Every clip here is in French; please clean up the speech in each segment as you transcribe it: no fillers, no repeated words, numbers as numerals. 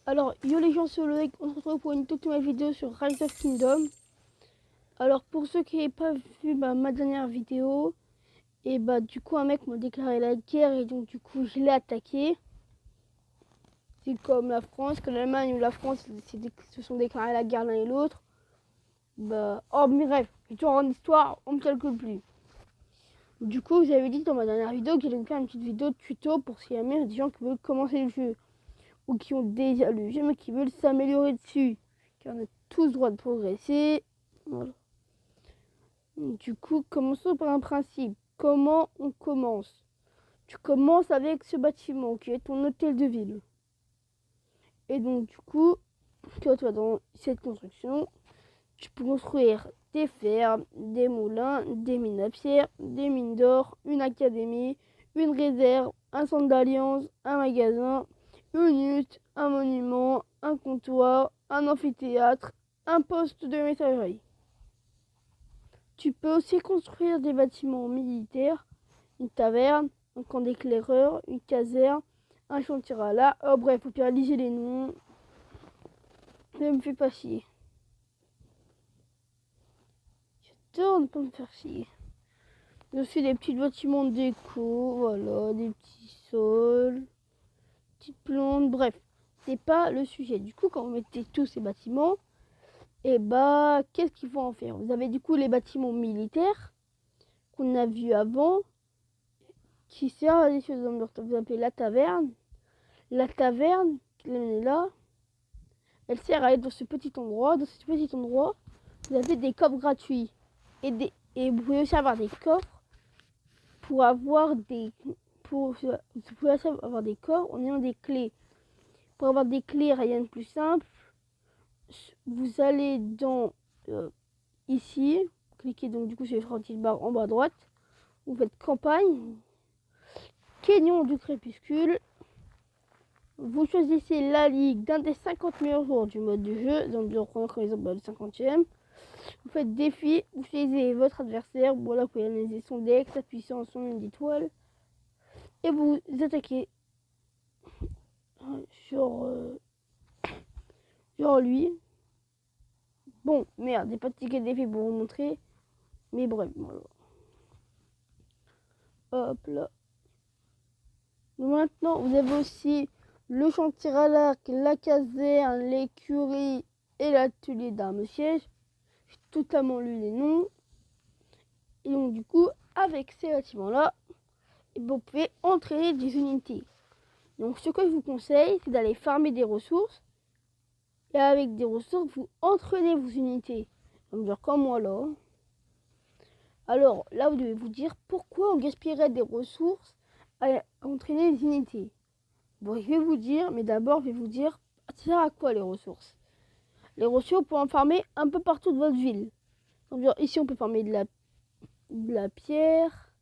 Alors, yo les gens, c'est Loïc, on se retrouve pour une toute nouvelle vidéo sur Rise of Kingdom. Alors, pour ceux qui n'avaient pas vu ma dernière vidéo, et du coup un mec m'a déclaré la guerre et donc du coup je l'ai attaqué. C'est comme la France, que l'Allemagne ou la France se sont déclarés la guerre l'un et l'autre. Oh mais bref, toujours en histoire, on ne calcule plus. Du coup, vous avez dit dans ma dernière vidéo que j'allais me faire une petite vidéo de tuto pour si jamais il y a des gens qui veulent commencer le jeu ou qui ont déjà le jeu mais qui veulent s'améliorer dessus. Car on a tous le droit de progresser. Voilà. Du coup, commençons par un principe. Comment on commence? Tu commences avec ce bâtiment qui est ton hôtel de ville. Et donc du coup, quand tu vas dans cette construction, tu peux construire des fermes, des moulins, des mines à pierre, des mines d'or, une académie, une réserve, un centre d'alliance, un magasin, une hutte, un monument, un comptoir, un amphithéâtre, un poste de messagerie. Tu peux aussi construire des bâtiments militaires, une taverne, un camp d'éclaireurs, une caserne, un chantier à la. Oh bref, faut bien liser les noms. Ça me fait pas chier. J'adore ne pas me faire chier. Il y a aussi des petits bâtiments de déco, voilà, des petits sols, petites plantes, bref. C'est pas le sujet. Du coup, quand vous mettez tous ces bâtiments, qu'est-ce qu'il faut en faire? Vous avez du coup les bâtiments militaires qu'on a vus avant, qui servent à des choses. Vous appelez la taverne. La taverne, elle est là. Elle sert à être dans ce petit endroit. Dans ce petit endroit, vous avez des coffres gratuits. Et vous pouvez aussi avoir des coffres pour avoir des... vous pouvez aussi avoir des coffres en ayant des clés. Pour avoir des clés, rien de plus simple. Vous allez dans... ici. Cliquez donc du coup sur le petit bar en bas à droite. Vous faites campagne. Canyon du crépuscule. Vous choisissez la ligue d'un des 50 meilleurs joueurs du mode du jeu. Donc, je reprends comme exemple le 50e. Vous faites défi, vous choisissez votre adversaire. Voilà, vous pouvez analyser son deck, sa puissance, son nombre d'étoiles. Et vous attaquez. Genre lui. Bon, merde, j'ai pas de ticket de défi pour vous montrer. Mais bref, voilà. Hop là. Donc maintenant, vous avez aussi le chantier à l'arc, la caserne, l'écurie et l'atelier d'armes-sièges. J'ai totalement lu les noms. Et donc du coup, avec ces bâtiments-là, vous pouvez entraîner des unités. Donc ce que je vous conseille, c'est d'aller farmer des ressources. Et avec des ressources, vous entraînez vos unités. Donc genre comme moi là. Alors là, vous devez vous dire pourquoi on gaspillerait des ressources à entraîner des unités. Bon, je vais vous dire, mais d'abord, je vais vous dire, ça sert à quoi les ressources? Les ressources, pour en farmer un peu partout de votre ville. Donc, genre, ici, on peut farmer de la pierre,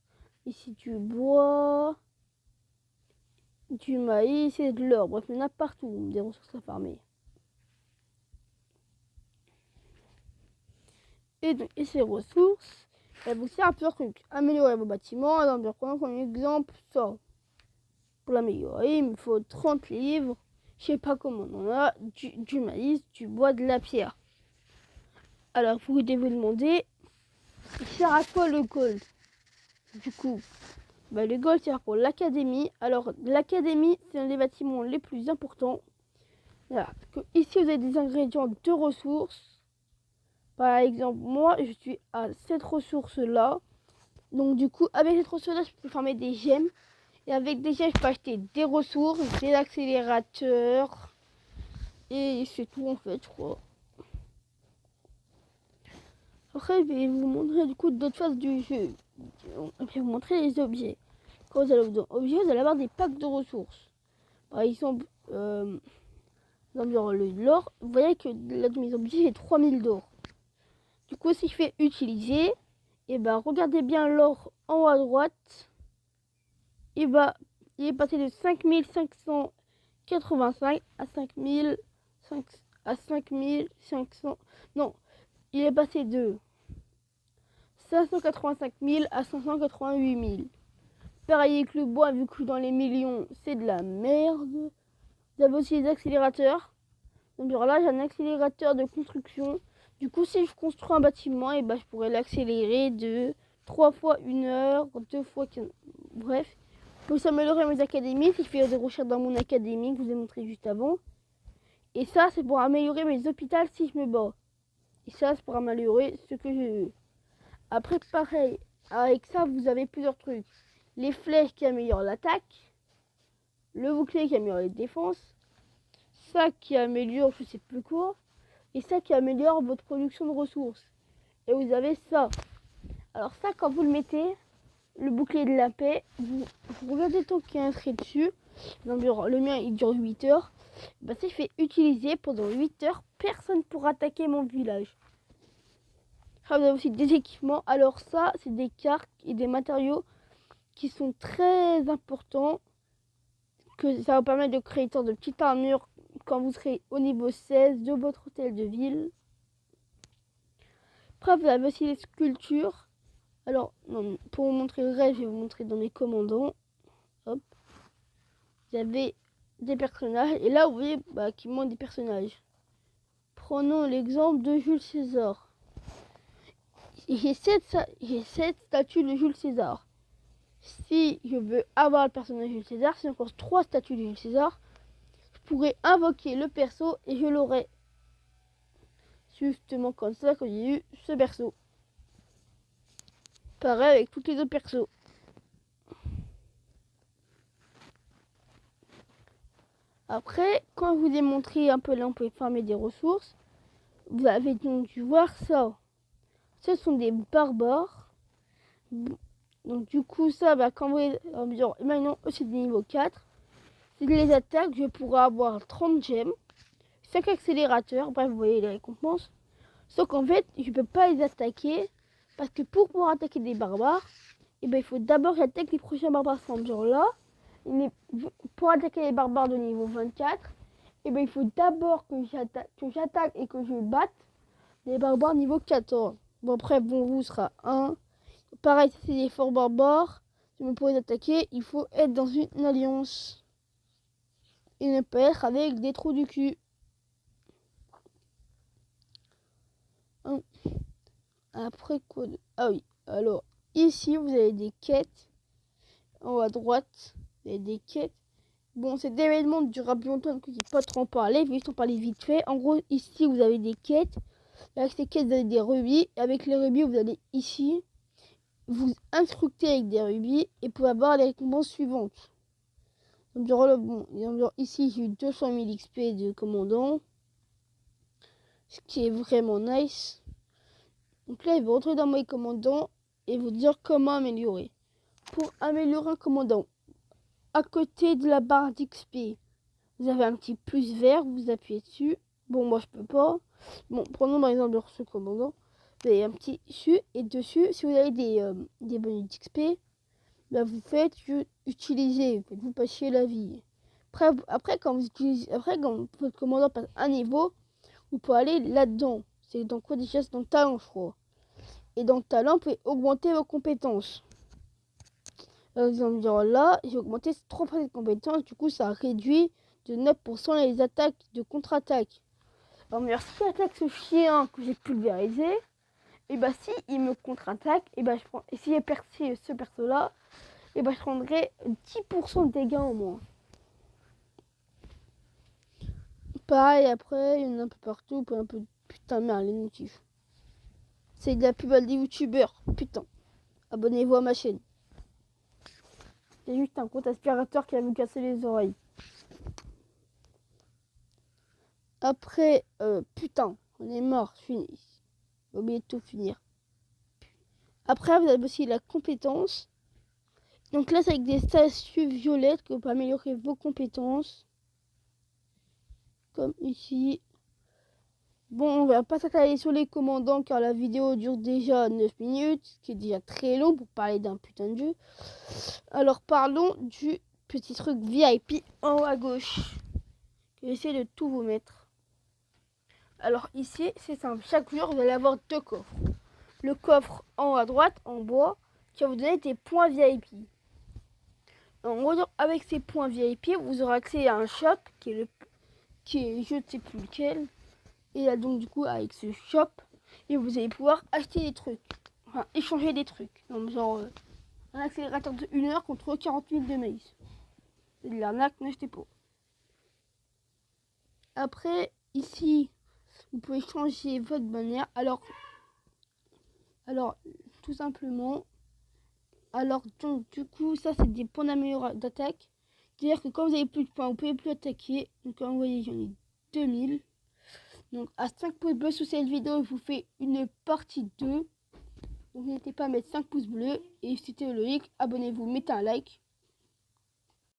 ici du bois, du maïs et de l'or. Bref, il y en a partout des ressources à farmer. Et ces ressources, elles vous servent à plusieurs trucs. Améliorer vos bâtiments. Alors, je prends comme exemple ça. Pour l'améliorer, il me faut 30 livres. Je sais pas comment on en a. Du maïs, du bois, de la pierre. Alors, vous devez vous demander, il sert à quoi le gold? Du coup, le gold sert pour l'académie. Alors, l'académie, c'est un des bâtiments les plus importants. Voilà. Ici, vous avez des ingrédients de ressources. Par exemple, moi, je suis à cette ressource-là. Donc, du coup, avec cette ressource-là, je peux farmer des gemmes. Et avec des gemmes, je peux acheter des ressources, des accélérateurs. Et c'est tout, en fait, je crois. Après, je vais vous montrer, du coup, d'autres phases du jeu. Je vais vous montrer les objets. Quand vous allez dans objets, vous allez avoir des packs de ressources. Par exemple, dans l'or, vous voyez que là, de mes objets, j'ai 3000 d'or. Du coup, si je fais utiliser, regardez bien l'or en haut à droite. Il est passé de 5585 à 5500. Non, il est passé de 585 000 à 588 000. Pareil avec le bois, vu que dans les millions, c'est de la merde. Vous avez aussi les accélérateurs. Donc genre là, j'ai un accélérateur de construction. Du coup, si je construis un bâtiment, et je pourrais l'accélérer de 3 fois 1 heure, 2 fois 15. Bref, je peux s'améliorer mes académies si je fais des recherches dans mon académie que je vous ai montré juste avant. Et ça, c'est pour améliorer mes hôpitaux si je me bats. Et ça, c'est pour améliorer ce que je veux. Après, pareil, avec ça, vous avez plusieurs trucs. Les flèches qui améliorent l'attaque, le bouclier qui améliore les défenses, ça qui améliore je sais plus quoi, et ça qui améliore votre production de ressources. Et vous avez ça. Alors ça, quand vous le mettez, le bouclier de la paix, vous regardez le temps qui est inscrit dessus. Donc, le mien, il dure 8 heures. Si je fais utiliser pendant 8 heures, personne ne pourra attaquer mon village. Après, vous avez aussi des équipements. Alors ça, c'est des cartes et des matériaux qui sont très importants. Que ça va permettre de créer une sorte de petite armure quand vous serez au niveau 16 de votre hôtel de ville. Après, vous avez aussi les sculptures. Alors, non, pour vous montrer le reste, je vais vous montrer dans mes commandants. Hop. Vous avez des personnages. Et là, vous voyez qu'il manque des personnages. Prenons l'exemple de Jules César. J'ai 7 statues de Jules César. Si je veux avoir le personnage de Jules César, c'est encore 3 statues de Jules César. Je pourrais invoquer le perso et je l'aurai. Justement comme ça que j'ai eu ce perso. Pareil avec tous les autres persos. Après, quand je vous ai montré un peu là, on peut farmer des ressources. Vous avez donc dû voir ça. Ce sont des barbares. Donc du coup, ça, quand vous imaginons, c'est des niveaux 4. Si je les attaque, je pourrai avoir 30 gemmes, 5 accélérateurs. Bref, vous voyez les récompenses. Sauf qu'en fait, je ne peux pas les attaquer. Parce que pour pouvoir attaquer des barbares, il faut d'abord que j'attaque les prochains barbares. Genre là, pour attaquer les barbares de niveau 24, il faut d'abord que j'attaque et que je batte les barbares niveau 14. Bon, après, vous sera 1. Pareil, c'est des forts barbares. Si vous pouvez attaquer, il faut être dans une alliance. Et ne pas être avec des trous du cul. Après quoi Ah oui, alors ici vous avez des quêtes. En haut à droite, vous avez des quêtes. Bon, cet événement durera plus longtemps, donc je ne vais pas trop en parler. Je vais juste en parler vite fait. En gros, ici vous avez des quêtes. Avec ces quêtes, vous avez des rubis. Avec les rubis, vous allez ici. Vous instructez avec des rubis et pour avoir les récompenses suivantes. Donc, ici, j'ai eu 200 000 XP de commandant. Ce qui est vraiment nice. Donc là, il va rentrer dans mes commandants et vous dire comment améliorer. Pour améliorer un commandant, à côté de la barre d'XP, vous avez un petit plus vert, vous appuyez dessus. Bon, moi je peux pas. Bon, prenons par exemple ce commandant. Vous avez un petit dessus et dessus, si vous avez des bonus d'XP, vous faites utiliser, vous passez la vie. Après, quand votre commandant passe un niveau, vous pouvez aller là-dedans. C'est dans quoi déjà? C'est dans le talent, je crois. Et dans le talent, vous pouvez augmenter vos compétences. Là, j'ai augmenté 3% de compétences. Du coup, ça réduit de 9% les attaques de contre-attaque. Alors, si j'attaque ce chien que j'ai pulvérisé, et si il me contre-attaque, et je prends. Et si j'ai percé ce perso-là, je prendrai 10% de dégâts en moins. Pareil, après, il y en a un peu partout. Un peu. Putain, merde, les notifs. C'est de la pub à des youtubeurs. Putain. Abonnez-vous à ma chaîne. C'est juste un compte aspirateur qui va me casser les oreilles. Après, putain, on est mort, fini. J'ai oublié de tout finir. Après, vous avez aussi la compétence. Donc là, c'est avec des statues violettes que vous pouvez améliorer vos compétences. Comme ici. Bon, on va pas s'attarder sur les commandants car la vidéo dure déjà 9 minutes, ce qui est déjà très long pour parler d'un putain de jeu. Alors parlons du petit truc VIP en haut à gauche. Je vais essayer de tout vous mettre. Alors ici, c'est simple. Chaque jour, vous allez avoir 2 coffres. Le coffre en haut à droite, en bois, qui va vous donner des points VIP. En gros, avec ces points VIP, vous aurez accès à un shop qui est qui est je ne sais plus lequel. Et là donc du coup avec ce shop, et vous allez pouvoir acheter des trucs, enfin échanger des trucs. Donc genre un accélérateur de 1 heure contre 40 000 de maïs. C'est de l'arnaque, n'achetez pas. Après ici, vous pouvez changer votre bannière. Alors tout simplement, alors donc du coup ça c'est des points d'amélioration d'attaque. C'est-à-dire que quand vous avez plus de points, vous pouvez plus attaquer. Donc comme vous voyez, j'en ai 2000. Donc à 5 pouces bleus sous cette vidéo, je vous fais une partie 2. Donc n'hésitez pas à mettre 5 pouces bleus. Et si c'était logique, abonnez-vous, mettez un like.